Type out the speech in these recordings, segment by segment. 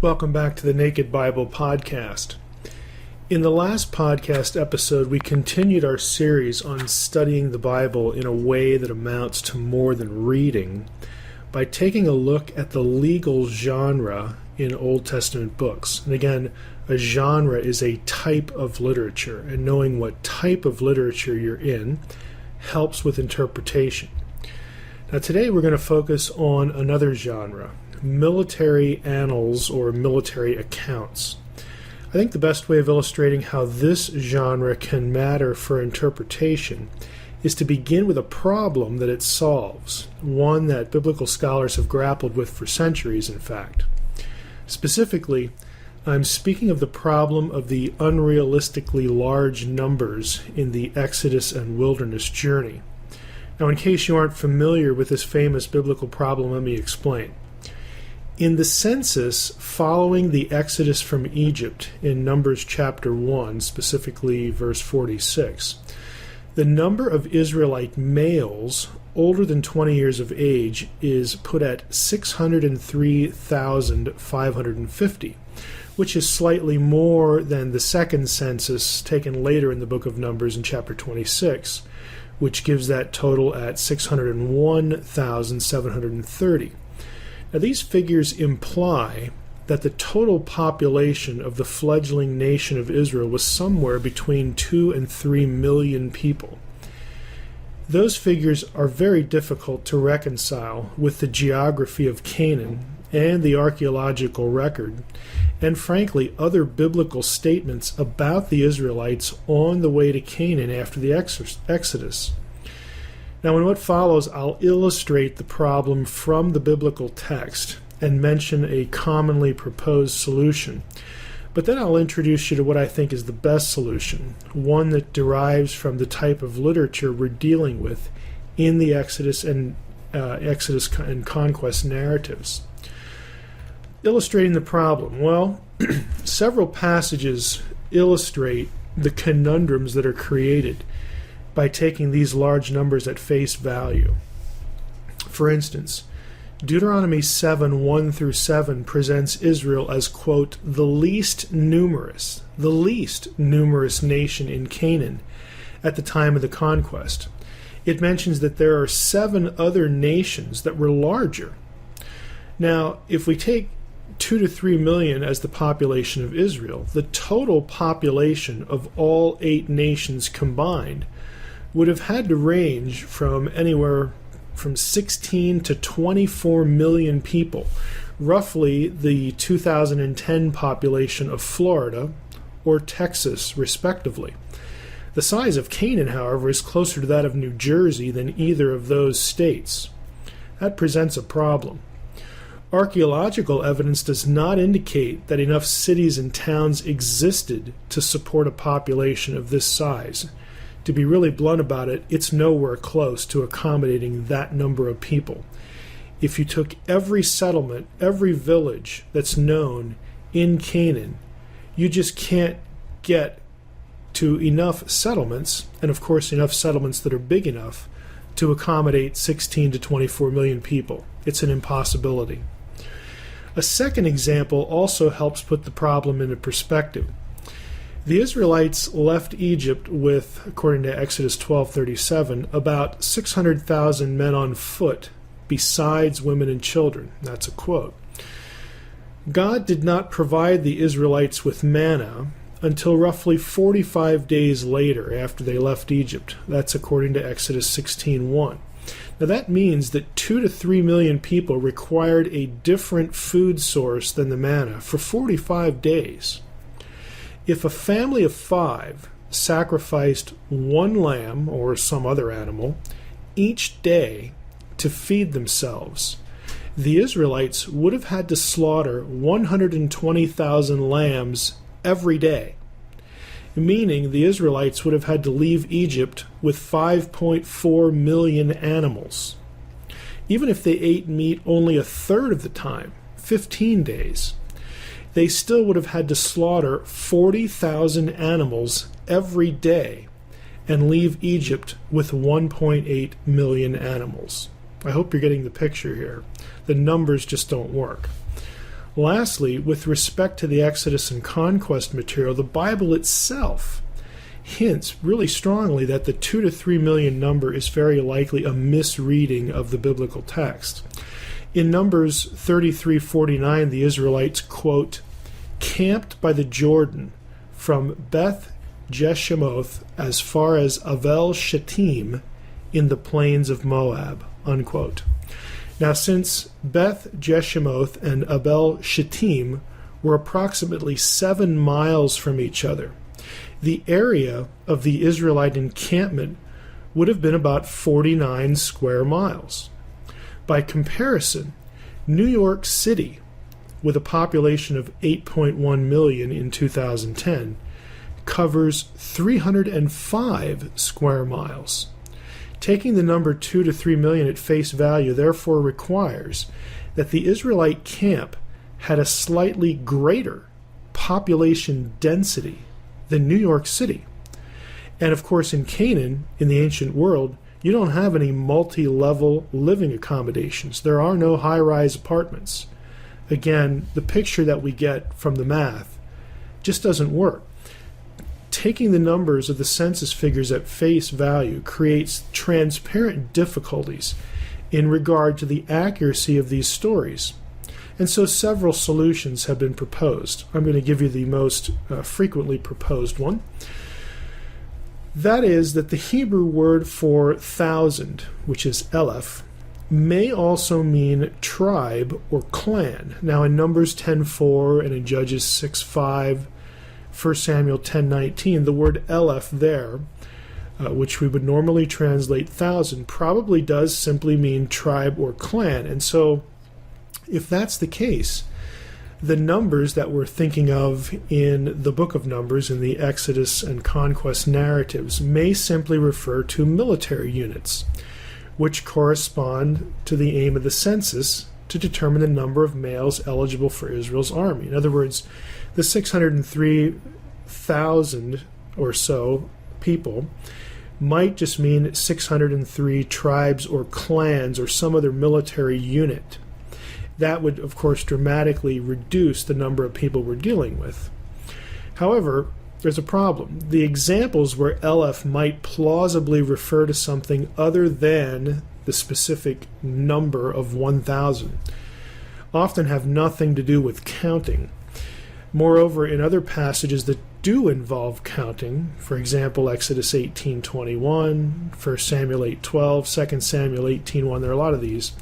Welcome back to the Naked Bible Podcast. In the last podcast episode, we continued our series on studying the Bible in a way that amounts to more than reading by taking a look at the legal genre in Old Testament books. And again, a genre is a type of literature, and knowing what type of literature you're in helps with interpretation. Now today we're going to focus on another genre, military annals or military accounts. I think the best way of illustrating how this genre can matter for interpretation is to begin with a problem that it solves, one that biblical scholars have grappled with for centuries, in fact. Specifically, I'm speaking of the problem of the unrealistically large numbers in the Exodus and wilderness journey. Now, in case you aren't familiar with this famous biblical problem, let me explain. In the census following the Exodus from Egypt in Numbers chapter 1, specifically verse 46, the number of Israelite males older than 20 years of age is put at 603,550, which is slightly more than the second census taken later in the book of Numbers in chapter 26, which gives that total at 601,730. Now, these figures imply that the total population of the fledgling nation of Israel was somewhere between 2 and 3 million people. Those figures are very difficult to reconcile with the geography of Canaan and the archaeological record, and frankly, other biblical statements about the Israelites on the way to Canaan after the Exodus. Now, in what follows, I'll illustrate the problem from the biblical text and mention a commonly proposed solution. But then I'll introduce you to what I think is the best solution, one that derives from the type of literature we're dealing with in the Exodus and conquest narratives. Illustrating the problem, well, several passages illustrate the conundrums that are created by taking these large numbers at face value. For instance, Deuteronomy 7:1-7 presents Israel as, quote, the least numerous nation in Canaan at the time of the conquest. It mentions that there are 7 other nations that were larger. Now, if we take 2 to 3 million as the population of Israel, the total population of all 8 nations combined would have had to range from anywhere from 16 to 24 million people, roughly the 2010 population of Florida or Texas, respectively. The size of Canaan, however, is closer to that of New Jersey than either of those states. That presents a problem. Archaeological evidence does not indicate that enough cities and towns existed to support a population of this size. To be really blunt about it, it's nowhere close to accommodating that number of people. If you took every settlement, every village that's known in Canaan, you just can't get to enough settlements, and of course enough settlements that are big enough to accommodate 16 to 24 million people. It's an impossibility. A second example also helps put the problem into perspective. The Israelites left Egypt with, according to Exodus 12:37, about 600,000 men on foot, besides women and children. That's a quote. God did not provide the Israelites with manna until roughly 45 days later after they left Egypt. That's according to Exodus 16:1. Now that means that 2 to 3 million people required a different food source than the manna for 45 days. If a family of 5 sacrificed 1 lamb or some other animal each day to feed themselves, the Israelites would have had to slaughter 120,000 lambs every day, meaning the Israelites would have had to leave Egypt with 5.4 million animals. Even if they ate meat only a third of the time, 15 days, they still would have had to slaughter 40,000 animals every day and leave Egypt with 1.8 million animals. I hope you're getting the picture here. The numbers just don't work. Lastly, with respect to the Exodus and conquest material, the Bible itself hints really strongly that the 2 to 3 million number is very likely a misreading of the biblical text. In Numbers 33:49, the Israelites, quote, camped by the Jordan from Beth Jeshimoth as far as Avel Shittim in the plains of Moab, unquote. Now, since Beth Jeshimoth and Abel Shittim were approximately 7 miles from each other, the area of the Israelite encampment would have been about 49 square miles. By comparison, New York City, with a population of 8.1 million in 2010, covers 305 square miles. Taking the number 2 to 3 million at face value therefore requires that the Israelite camp had a slightly greater population density than New York City. And of course, in Canaan, in the ancient world, you don't have any multi-level living accommodations. There are no high-rise apartments. Again, the picture that we get from the math just doesn't work. Taking the numbers of the census figures at face value creates transparent difficulties in regard to the accuracy of these stories. And so several solutions have been proposed. I'm going to give you the most frequently proposed one. That is that the Hebrew word for 1,000, which is Eleph, may also mean tribe or clan. Now in Numbers 10:4 and in Judges 6:5, 1 Samuel 10:19, the word Eleph there, which we would normally translate 1,000, probably does simply mean tribe or clan. And so if that's the case, the numbers that we're thinking of in the book of Numbers, in the Exodus and conquest narratives, may simply refer to military units, which correspond to the aim of the census to determine the number of males eligible for Israel's army. In other words, the 603,000 or so people might just mean 603 tribes or clans or some other military unit. That would, of course, dramatically reduce the number of people we're dealing with. However, there's a problem. The examples where Eleph might plausibly refer to something other than the specific number of 1,000 often have nothing to do with counting. Moreover, in other passages that do involve counting, for example, Exodus 18:21, 1 Samuel 8:12, 2 Samuel 18:1, there are a lot of these,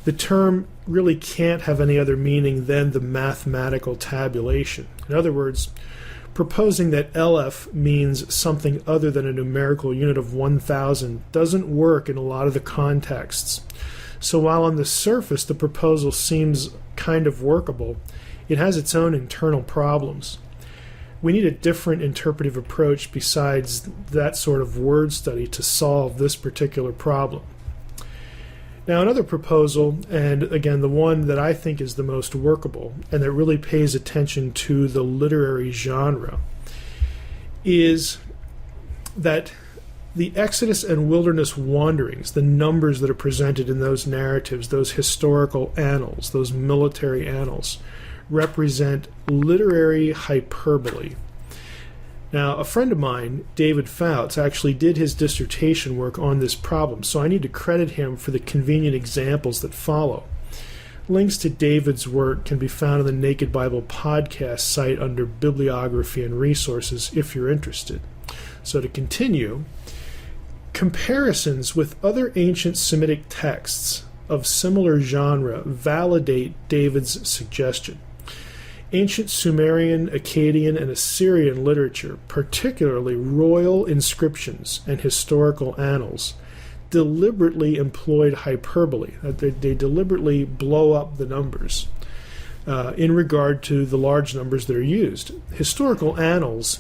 the term really can't have any other meaning than the mathematical tabulation. In other words, proposing that Eleph means something other than a numerical unit of 1,000 doesn't work in a lot of the contexts. So while on the surface the proposal seems kind of workable, it has its own internal problems. We need a different interpretive approach besides that sort of word study to solve this particular problem. Now, another proposal, and again the one that I think is the most workable and that really pays attention to the literary genre, is that the Exodus and wilderness wanderings, the numbers that are presented in those narratives, those historical annals, those military annals, represent literary hyperbole. Now, a friend of mine, David Fouts, actually did his dissertation work on this problem, so I need to credit him for the convenient examples that follow. Links to David's work can be found on the Naked Bible podcast site under Bibliography and Resources if you're interested. So to continue, comparisons with other ancient Semitic texts of similar genre validate David's suggestion. Ancient Sumerian, Akkadian, and Assyrian literature, particularly royal inscriptions and historical annals, deliberately employed hyperbole. They deliberately blow up the numbers in regard to the large numbers that are used. Historical annals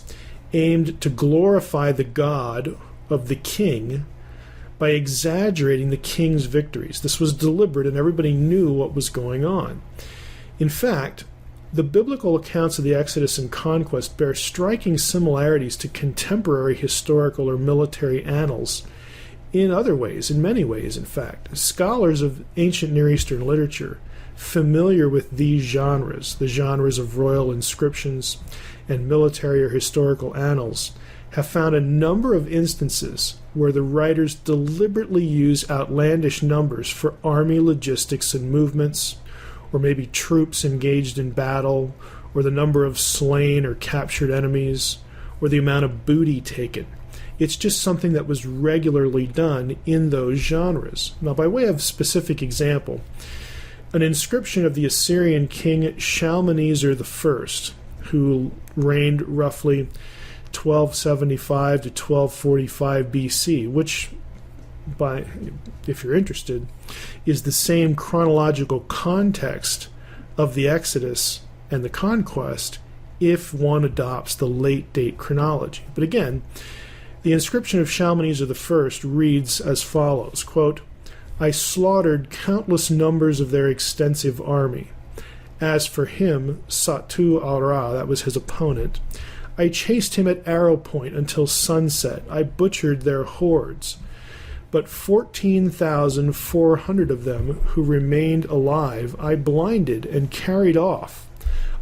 aimed to glorify the God of the king by exaggerating the king's victories. This was deliberate, and everybody knew what was going on. In fact, the biblical accounts of the Exodus and conquest bear striking similarities to contemporary historical or military annals in other ways, in many ways, in fact. Scholars of ancient Near Eastern literature familiar with these genres, the genres of royal inscriptions and military or historical annals, have found a number of instances where the writers deliberately use outlandish numbers for army logistics and movements, or maybe troops engaged in battle, or the number of slain or captured enemies, or the amount of booty taken. It's just something that was regularly done in those genres. Now, by way of specific example, an inscription of the Assyrian king Shalmaneser I, who reigned roughly 1275 to 1245 BC, which, if you're interested, is the same chronological context of the Exodus and the conquest if one adopts the late date chronology. But again, the inscription of Shalmaneser I reads as follows, quote, "I slaughtered countless numbers of their extensive army. As for him, Satu al-Ra," that was his opponent, "I chased him at arrow point until sunset. I butchered their hordes. But 14,400 of them who remained alive I blinded and carried off.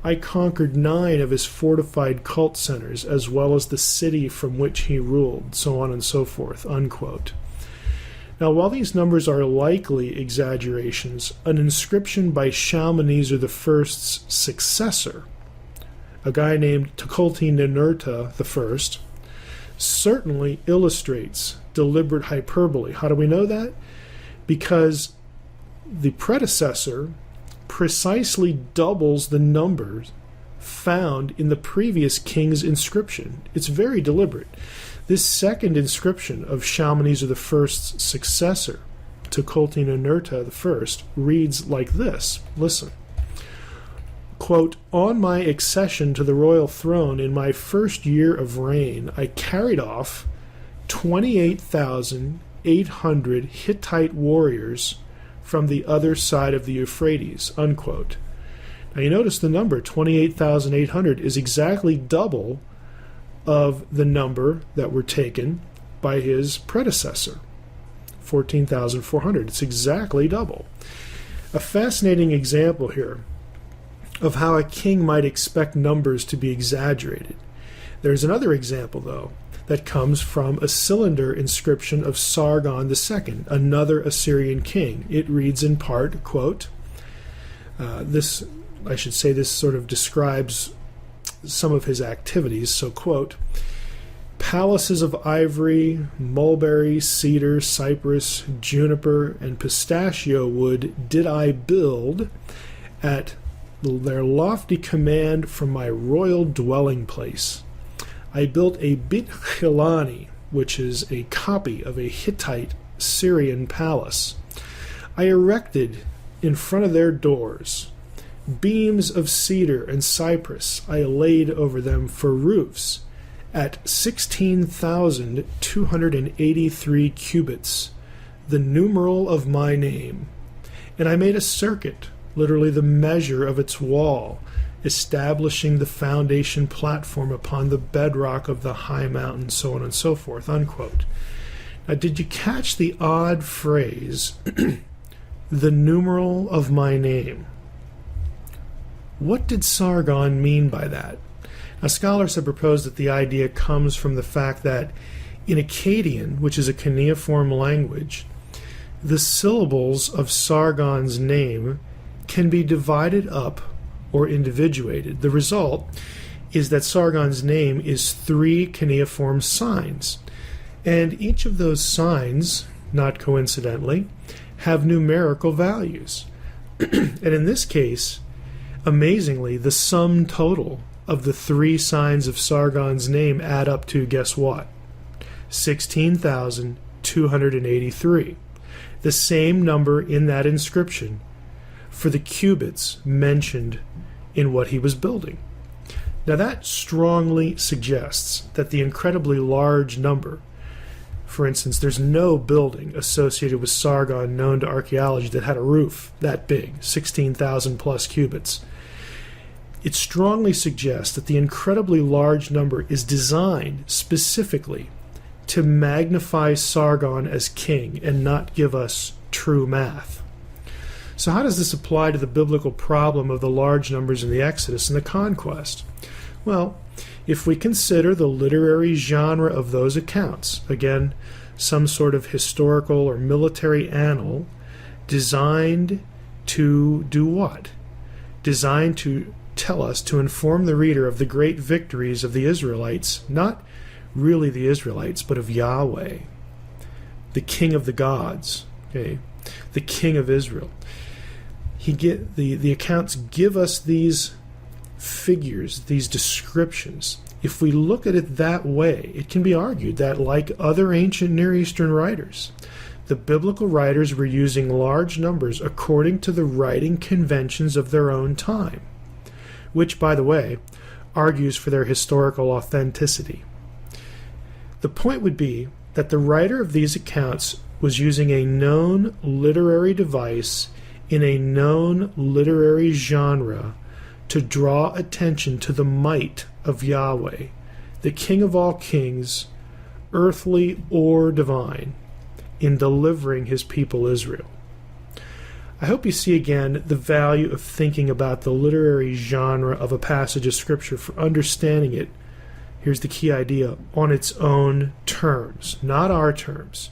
I conquered 9 of his fortified cult centers, as well as the city from which he ruled," so on and so forth, unquote. Now, while these numbers are likely exaggerations, an inscription by Shalmaneser I's successor, a guy named Tukulti-Ninurta I, certainly illustrates deliberate hyperbole. How do we know that? Because the predecessor precisely doubles the numbers found in the previous king's inscription. It's very deliberate. This second inscription of Shalmaneser I's successor, Tukulti-Ninurta I, reads like this. Listen. Quote, "On my accession to the royal throne in my first year of reign, I carried off 28,800 Hittite warriors from the other side of the Euphrates," unquote. Now you notice the number 28,800 is exactly double of the number that were taken by his predecessor, 14,400. It's exactly double. A fascinating example here of how a king might expect numbers to be exaggerated. There's another example, though, that comes from a cylinder inscription of Sargon II, another Assyrian king. It reads in part, quote, this sort of describes some of his activities. So, quote, "Palaces of ivory, mulberry, cedar, cypress, juniper, and pistachio wood did I build at their lofty command from my royal dwelling place. I built a Bit Khilani, which is a copy of a Hittite Syrian palace. I erected in front of their doors beams of cedar and cypress. I laid over them for roofs at 16,283 cubits, the numeral of my name. And I made a circuit, literally the measure of its wall, establishing the foundation platform upon the bedrock of the high mountain," so on and so forth, unquote. Now, did you catch the odd phrase, "the numeral of my name"? What did Sargon mean by that? Now, scholars have proposed that the idea comes from the fact that in Akkadian, which is a cuneiform language, the syllables of Sargon's name can be divided up or individuated. The result is that Sargon's name is 3 cuneiform signs, and each of those signs, not coincidentally, have numerical values. And in this case, amazingly, the sum total of the 3 signs of Sargon's name add up to, guess what? 16,283. The same number in that inscription for the cubits mentioned in what he was building. Now that strongly suggests that the incredibly large number, for instance, there's no building associated with Sargon known to archaeology that had a roof that big, 16,000 plus cubits. It strongly suggests that the incredibly large number is designed specifically to magnify Sargon as king and not give us true math. So how does this apply to the biblical problem of the large numbers in the Exodus and the conquest? Well, if we consider the literary genre of those accounts, again, some sort of historical or military annal designed to do what? Designed to tell us, to inform the reader of the great victories of the Israelites, not really the Israelites, but of Yahweh, the King of the gods, okay, the King of Israel. The accounts give us these figures, these descriptions. If we look at it that way, it can be argued that, like other ancient Near Eastern writers, the biblical writers were using large numbers according to the writing conventions of their own time, which, by the way, argues for their historical authenticity. The point would be that the writer of these accounts was using a known literary device in a known literary genre to draw attention to the might of Yahweh, the King of all kings, earthly or divine, in delivering his people Israel. I hope you see again the value of thinking about the literary genre of a passage of Scripture for understanding it. Here's the key idea: on its own terms, not our terms,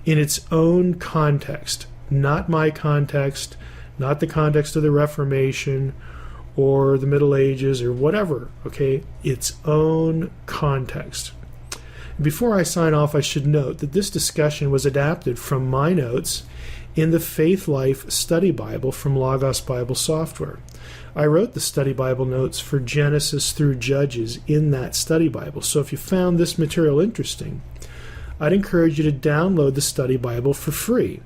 in its own context, not my context, not the context of the Reformation or the Middle Ages or whatever, okay? Its own context. Before I sign off, I should note that this discussion was adapted from my notes in the Faith Life Study Bible from Logos Bible Software. I wrote the Study Bible notes for Genesis through Judges in that Study Bible, so if you found this material interesting, I'd encourage you to download the Study Bible for free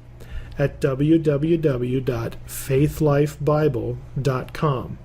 at www.faithlifebible.com.